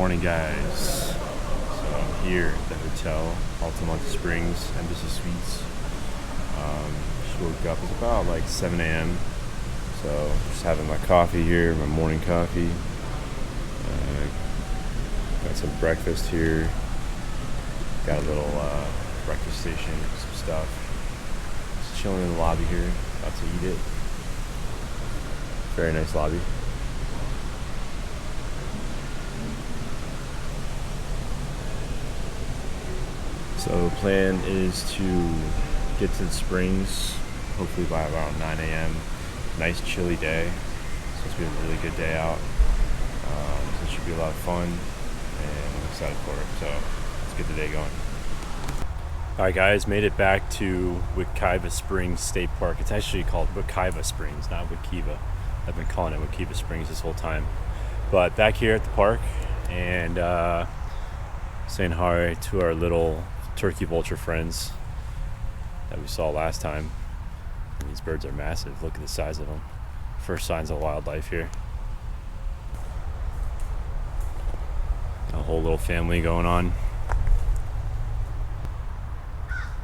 morning, guys. So I'm here at the hotel, Altamonte Springs Embassy Suites. Just woke up. It's about like 7 a.m. So just having my coffee here, my morning coffee. Got some breakfast here. Got a little breakfast station, some stuff. Just chilling in the lobby here, about to eat it. Very nice lobby. So the plan is to get to the Springs hopefully by about 9 a.m. Nice chilly day. It's supposed to be a really good day out. So it should be a lot of fun and I'm excited for it. So let's get the day going. Alright guys, made it back to Wekiwa Springs State Park. It's actually called Wekiva Springs, not Wekiva. I've been calling it Wekiwa Springs this whole time. But back here at the park and saying hi to our little turkey vulture friends that we saw last time. And these birds are massive. Look at the size of them. First signs of wildlife here. A whole little family going on.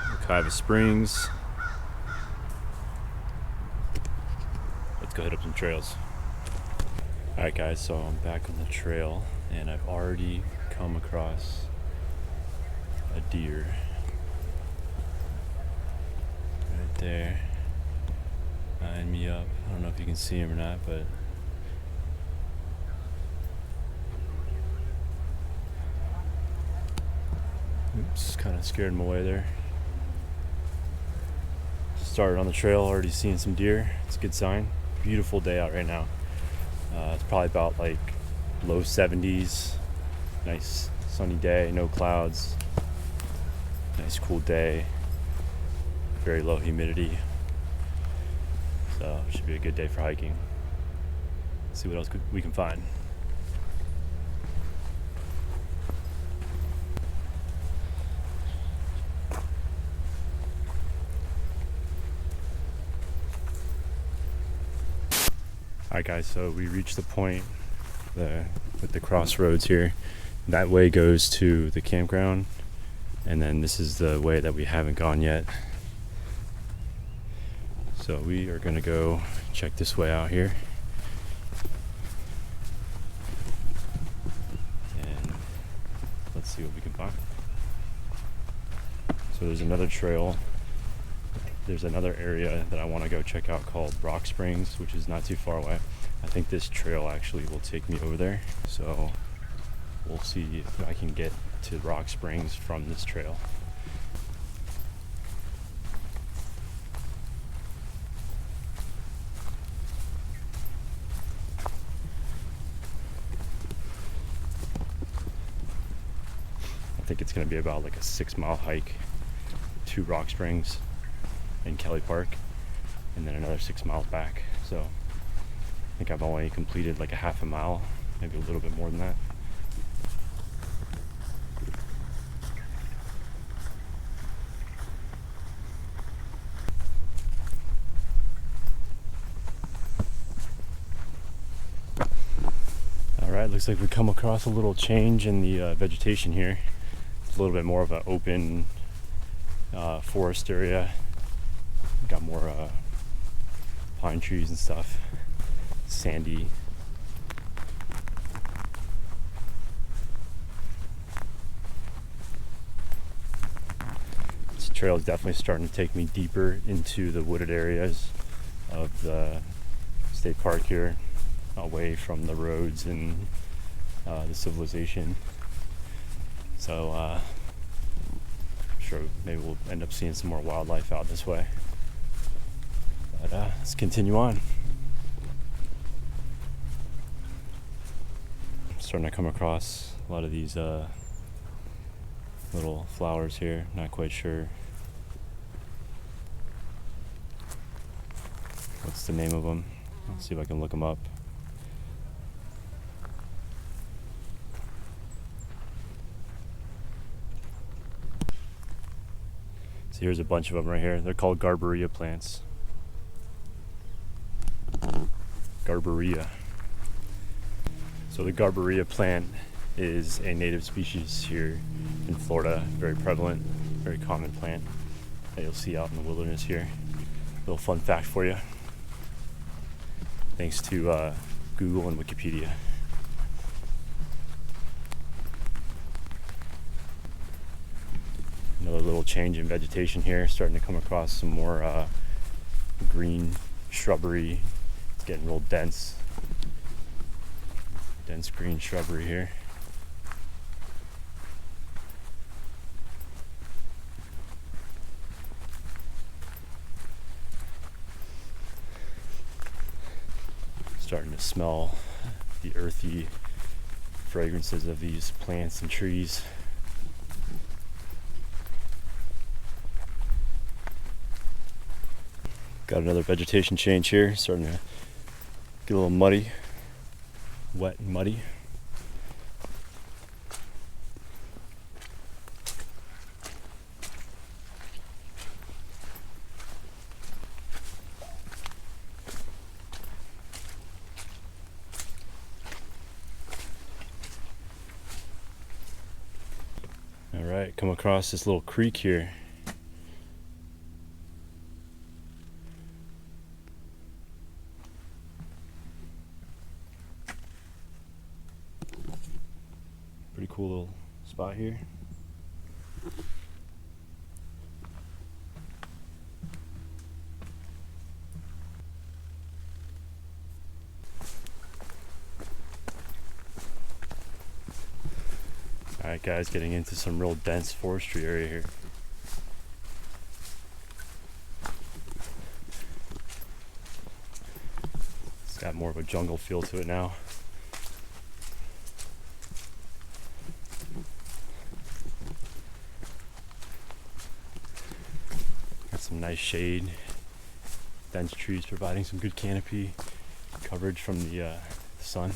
Wekiwa Springs. Let's go hit up some trails. Alright guys, so I'm back on the trail and I've already come across a deer right there, eyeing me up. I don't know if you can see him or not, but oops, kind of scared him away there. Started on the trail, already seeing some deer. It's a good sign. Beautiful day out right now. It's probably about like low 70s. Nice sunny day, no clouds. Nice cool day, very low humidity, so it should be a good day for hiking. Let's see what else we can find. Alright guys, so we reached the point with the crossroads here. That way goes to the campground. And then this is the way that we haven't gone yet. So we are gonna go check this way out here. And let's see what we can find. So there's another trail. There's another area that I wanna go check out called Rock Springs, which is not too far away. I think this trail actually will take me over there. So we'll see if I can get to Rock Springs from this trail. I think it's going to be about like a 6-mile hike to Rock Springs and Kelly Park, and then another 6 miles back. So I think I've only completed like a half a mile, maybe a little bit more than that. Alright, looks like we come across a little change in the vegetation here. It's a little bit more of an open forest area. Got more pine trees and stuff. Sandy. This trail is definitely starting to take me deeper into the wooded areas of the state park here, away from the roads and the civilization. So I'm sure maybe we'll end up seeing some more wildlife out this way. But let's continue on. I'm starting to come across a lot of these little flowers here. Not quite sure what's the name of them. Let's see if I can look them up. So here's a bunch of them right here. They're called Garbaria plants. Garbaria. So the Garbaria plant is a native species here in Florida, very prevalent, very common plant that you'll see out in the wilderness here. Little fun fact for you, thanks to Google and Wikipedia. Another little change in vegetation here, starting to come across some more green shrubbery. It's getting real dense green shrubbery here. Starting to smell the earthy fragrances of these plants and trees. Got another vegetation change here, starting to get a little muddy, wet and muddy. All right, come across this little creek here. Pretty cool little spot here. Alright guys, getting into some real dense forestry area here. It's got more of a jungle feel to it now. Got some nice shade, dense trees providing some good canopy coverage from the sun.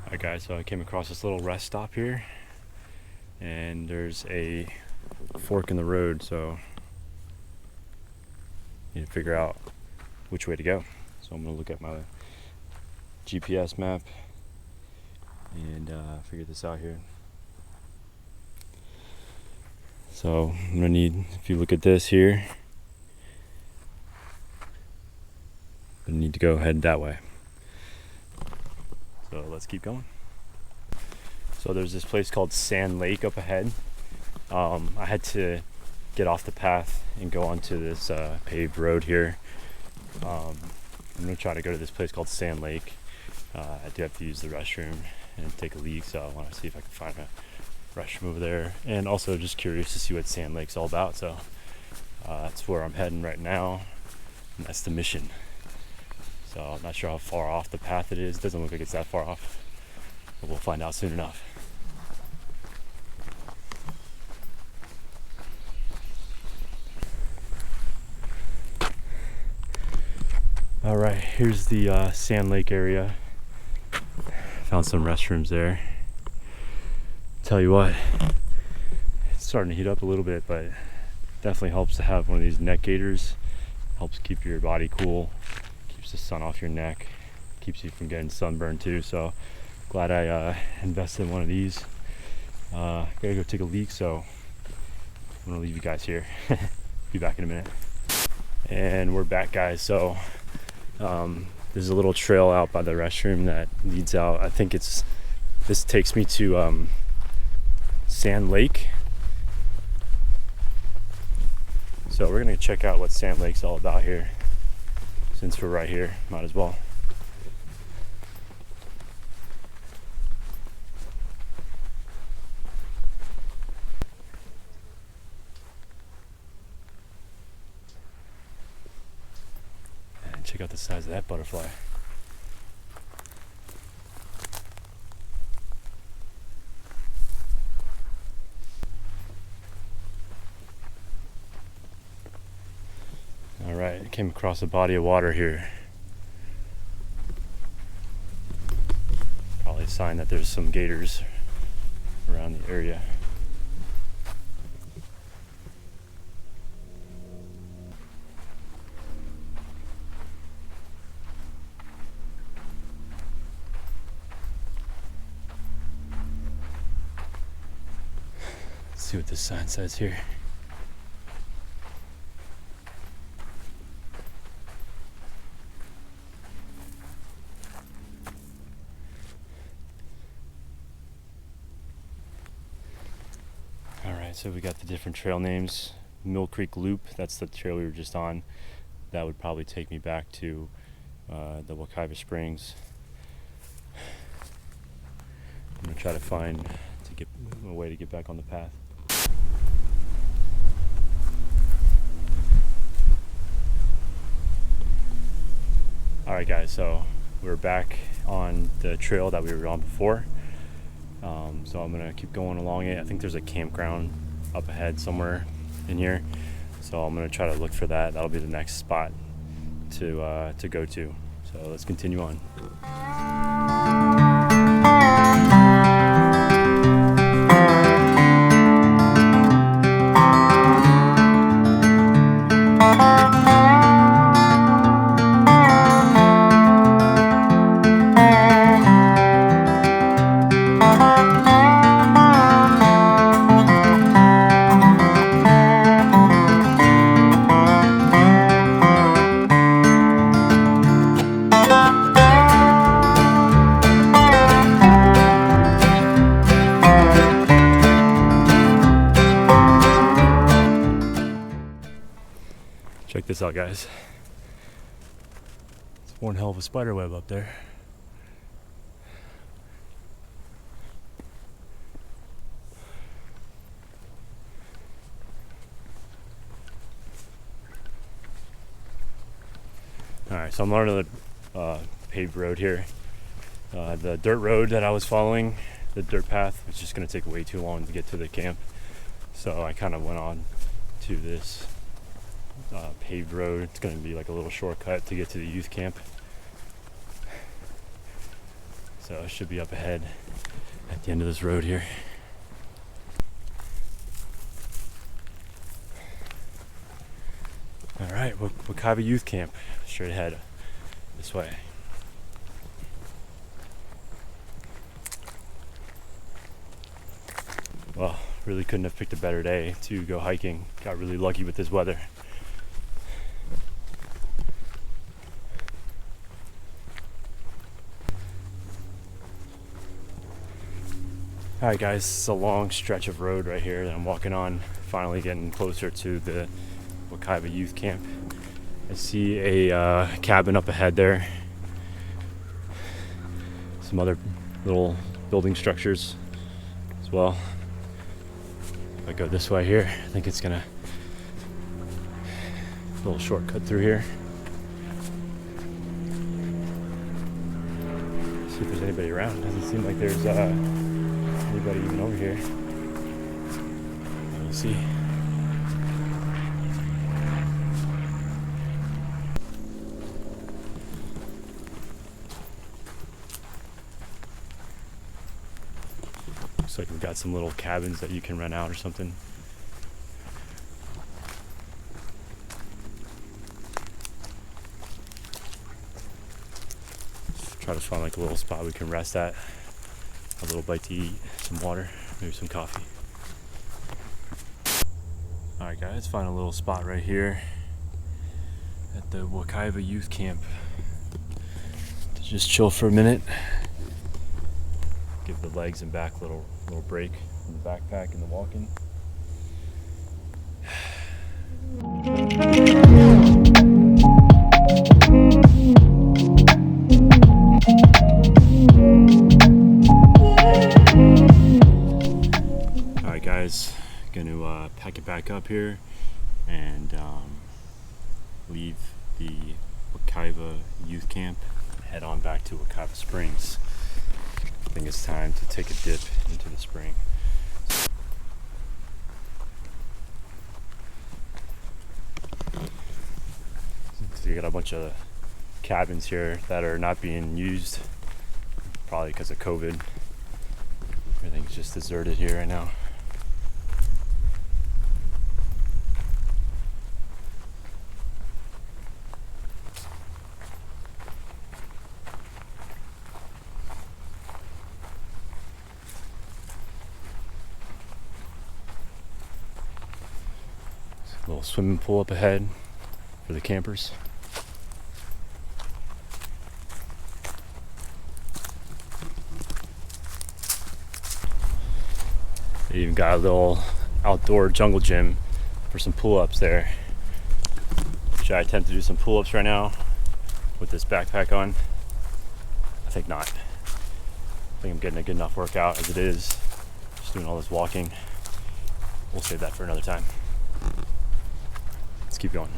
Alright guys, so I came across this little rest stop here, and there's a fork in the road, so I need to figure out which way to go. So I'm going to look at my GPS map and figure this out here. So I'm going to need, if you look at this here, I need to go head that way. So let's keep going. So there's this place called Sand Lake up ahead. I had to get off the path and go onto this paved road here. I'm gonna try to go to this place called Sand Lake. I do have to use the restroom and take a leak, so I want to see if I can find a restroom over there. And also just curious to see what Sand Lake's all about. So that's where I'm heading right now, and that's the mission. So I'm not sure how far off the path it is. Doesn't look like it's that far off, but we'll find out soon enough. All right, here's the Sand Lake area. Found some restrooms there. Tell you what, it's starting to heat up a little bit, but definitely helps to have one of these neck gaiters. Helps keep your body cool. The sun off your neck, keeps you from getting sunburned too. So glad I invested in one of these. Gotta go take a leak, so I'm gonna leave you guys here. Be back in a minute. And we're back, guys. So there's a little trail out by the restroom that leads out. I think this takes me to Sand Lake. So we're gonna check out what Sand Lake's all about here. Since we're right here, might as well. And check out the size of that butterfly. Alright, I came across a body of water here. Probably sign that there's some gators around the area. Let's see what this sign says here. So we got the different trail names. Mill Creek Loop, that's the trail we were just on. That would probably take me back to the Wekiva Springs. I'm gonna try to find a way to get back on the path. All right, guys, so we're back on the trail that we were on before. So I'm gonna keep going along it. I think there's a campground up ahead somewhere in here, so I'm gonna try to look for that. That'll be the next spot to go to. So let's continue on. Check this out, guys. It's one hell of a spider web up there. Alright, so I'm on the paved road here. The dirt road that I was following, the dirt path, was just going to take way too long to get to the camp. So I kind of went on to this paved road. It's going to be like a little shortcut to get to the youth camp. So it should be up ahead at the end of this road here. Alright, Wekiva Youth Camp, straight ahead this way. Well, really couldn't have picked a better day to go hiking. Got really lucky with this weather. Alright guys, it's a long stretch of road right here that I'm walking on, finally getting closer to the Wekiva Youth Camp. I see a cabin up ahead there. Some other little building structures as well. If I go this way here, I think it's gonna a little shortcut through here. See if there's anybody around. Doesn't seem like there's anybody even over here. We'll see. Looks like we've got some little cabins that you can rent out or something. Try to find like a little spot we can rest at. A little bite to eat, some water, maybe some coffee. Alright guys, find a little spot right here at the Wekiva Youth Camp to just chill for a minute. Give the legs and back a little break from the backpack and the walking. Alright guys, gonna pack it back up here and leave the Wekiva Youth Camp and head on back to Wekiva Springs. I think it's time to take a dip into the spring. So you got a bunch of cabins here that are not being used. probably because of COVID. Everything's just deserted here right now. A little swimming pool up ahead for the campers. They even got a little outdoor jungle gym for some pull-ups there. Should I attempt to do some pull-ups right now with this backpack on? I think not. I think I'm getting a good enough workout as it is. Just doing all this walking. We'll save that for another time. Let's keep going.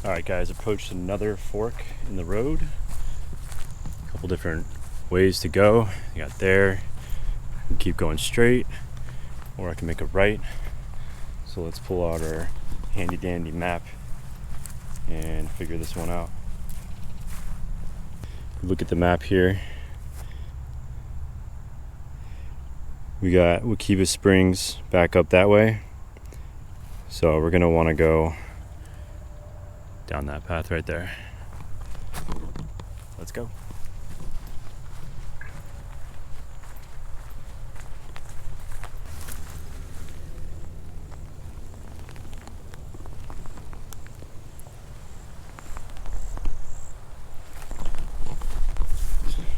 Alright guys, approached another fork in the road. A couple different ways to go. I got there, I can keep going straight, or I can make a right. So let's pull out our handy dandy map and figure this one out. Look at the map here. We got Wekiwa Springs back up that way. So we're gonna wanna go down that path right there. Let's go.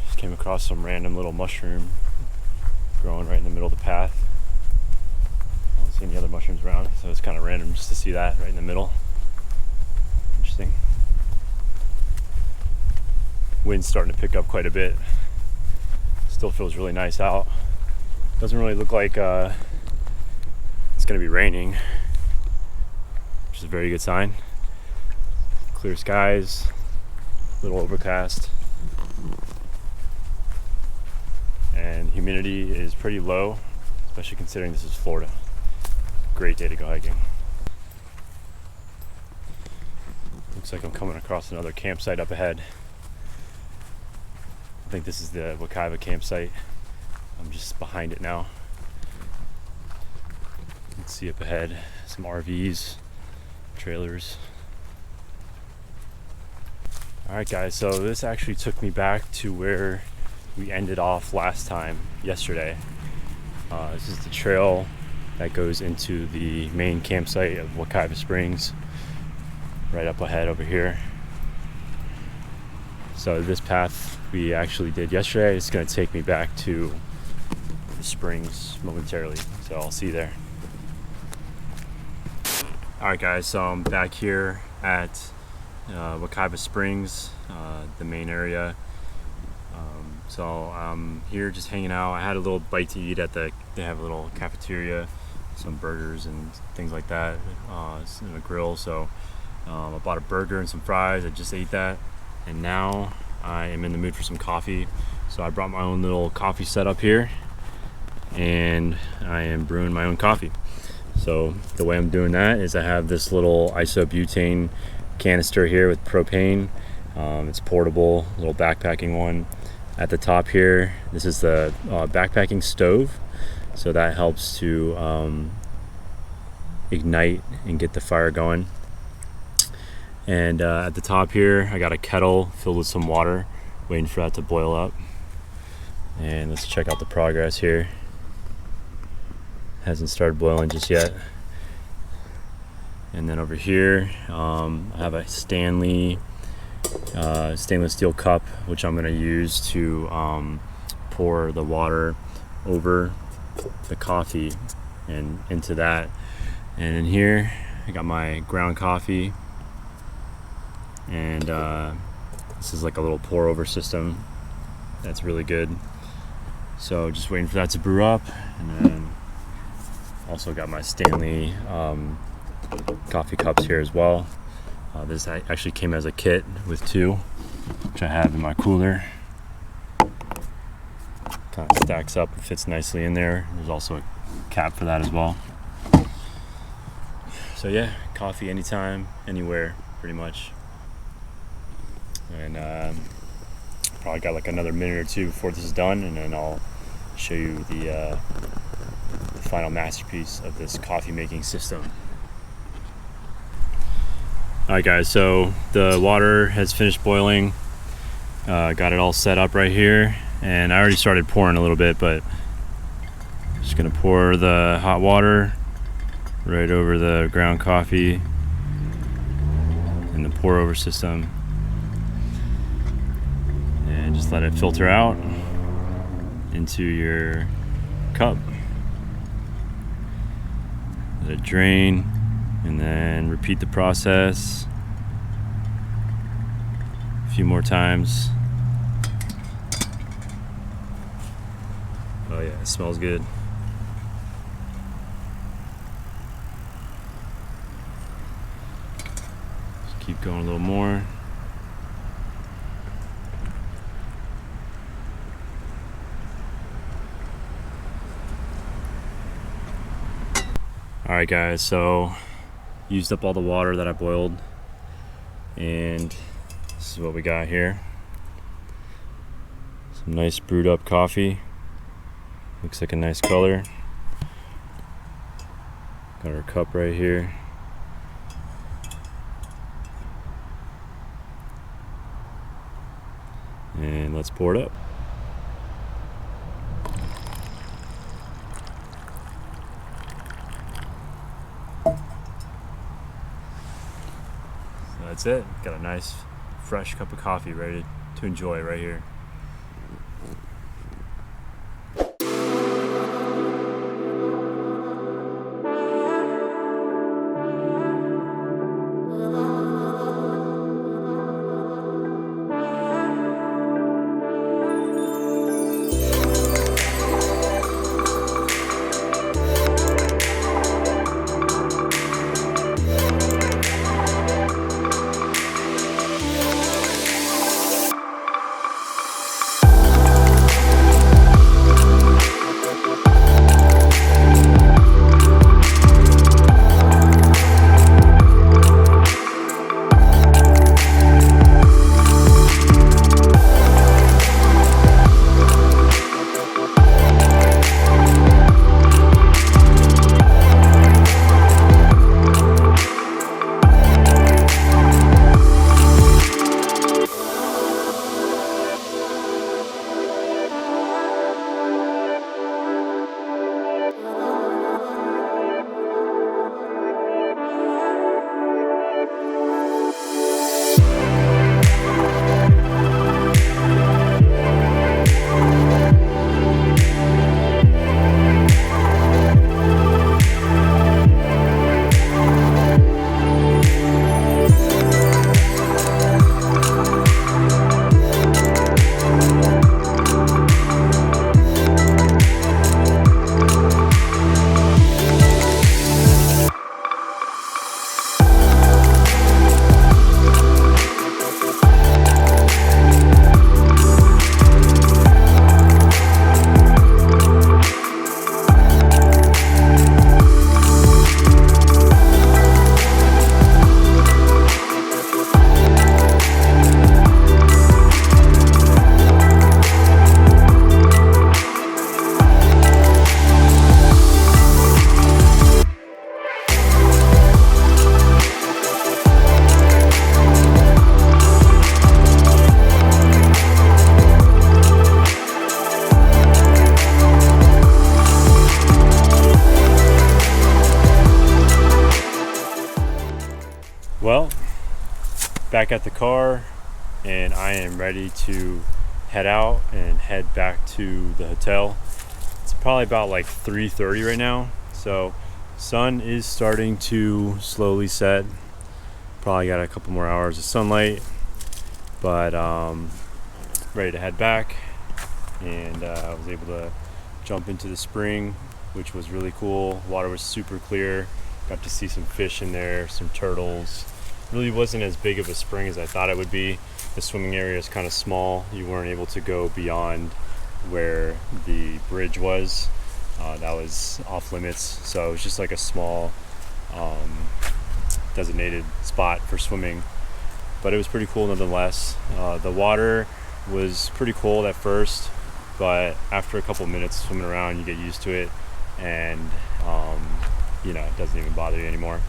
Just came across some random little mushroom growing right in the middle of the path. I don't see any other mushrooms around, so it's kind of random just to see that right in the middle. Interesting. Wind's starting to pick up quite a bit. Still feels really nice out. Doesn't really look like it's going to be raining, which is a very good sign. Clear skies, a little overcast, and humidity is pretty low, especially considering this is Florida. Great day to go hiking. Looks like I'm coming across another campsite up ahead. I think this is the Wekiva campsite. I'm just behind it now. Let's see up ahead, some RVs, trailers. Alright guys, so this actually took me back to where we ended off last time, yesterday. This is the trail that goes into the main campsite of Wekiwa Springs. Right up ahead over here. So this path we actually did yesterday is going to take me back to the springs momentarily, so I'll see you there. Alright guys, so I'm back here at Wekiva Springs, the main area. So I'm here just hanging out. I had a little bite to eat at they have a little cafeteria, some burgers and things like that, and a grill. So I bought a burger and some fries. I just ate that, and now I am in the mood for some coffee. So I brought my own little coffee setup here, and I am brewing my own coffee. So the way I'm doing that is I have this little isobutane canister here with propane. It's portable, little backpacking one. At the top here, this is the backpacking stove, so that helps to ignite and get the fire going. And at the top here, I got a kettle filled with some water, waiting for that to boil up. And let's check out the progress here. Hasn't started boiling just yet. And then over here, I have a stainless steel cup, which I'm going to use to pour the water over the coffee and into that. And in here, I got my ground coffee. And this is like a little pour over system That's really good. So just waiting for that to brew up, and then also got my Stanley coffee cups here as well. This actually came as a kit with 2, which I have in my cooler. Kind of stacks up and fits nicely in there. There's also a cap for that as well. So yeah, coffee anytime, anywhere, pretty much. And probably got like another minute or 2 before this is done, and then I'll show you the final masterpiece of this coffee making system. Alright guys, so the water has finished boiling. Got it all set up right here, and I already started pouring a little bit, but just gonna pour the hot water right over the ground coffee in the pour over system, and just let it filter out into your cup. Let it drain, and then repeat the process a few more times. Oh yeah, it smells good. Just keep going a little more. Alright guys, so used up all the water that I boiled, and this is what we got here. Some nice brewed up coffee. Looks like a nice color. Got our cup right here. And let's pour it up. So that's it. Got a nice fresh cup of coffee ready to enjoy right here. Well, back at the car, and I am ready to head out and head back to the hotel. It's probably about like 3:30 right now, so sun is starting to slowly set. Probably got a couple more hours of sunlight, but ready to head back. and I was able to jump into the spring, which was really cool. Water was super clear. Got to see some fish in there, some turtles. Really wasn't as big of a spring as I thought it would be. The swimming area is kind of small. You weren't able to go beyond where the bridge was. That was off limits, so it was just like a small designated spot for swimming, but it was pretty cool nonetheless. The water was pretty cold at first, but after a couple minutes swimming around you get used to it, and it doesn't even bother you anymore.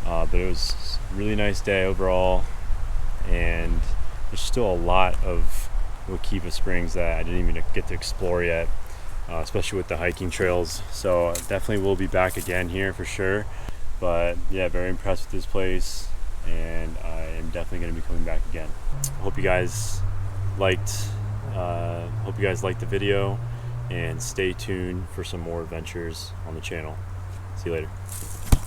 But it was a really nice day overall, and there's still a lot of Wekiva Springs that I didn't even get to explore yet, especially with the hiking trails. So definitely will be back again here for sure. But yeah, very impressed with this place, and I am definitely going to be coming back again. Hope you guys liked the video, and stay tuned for some more adventures on the channel. See you later.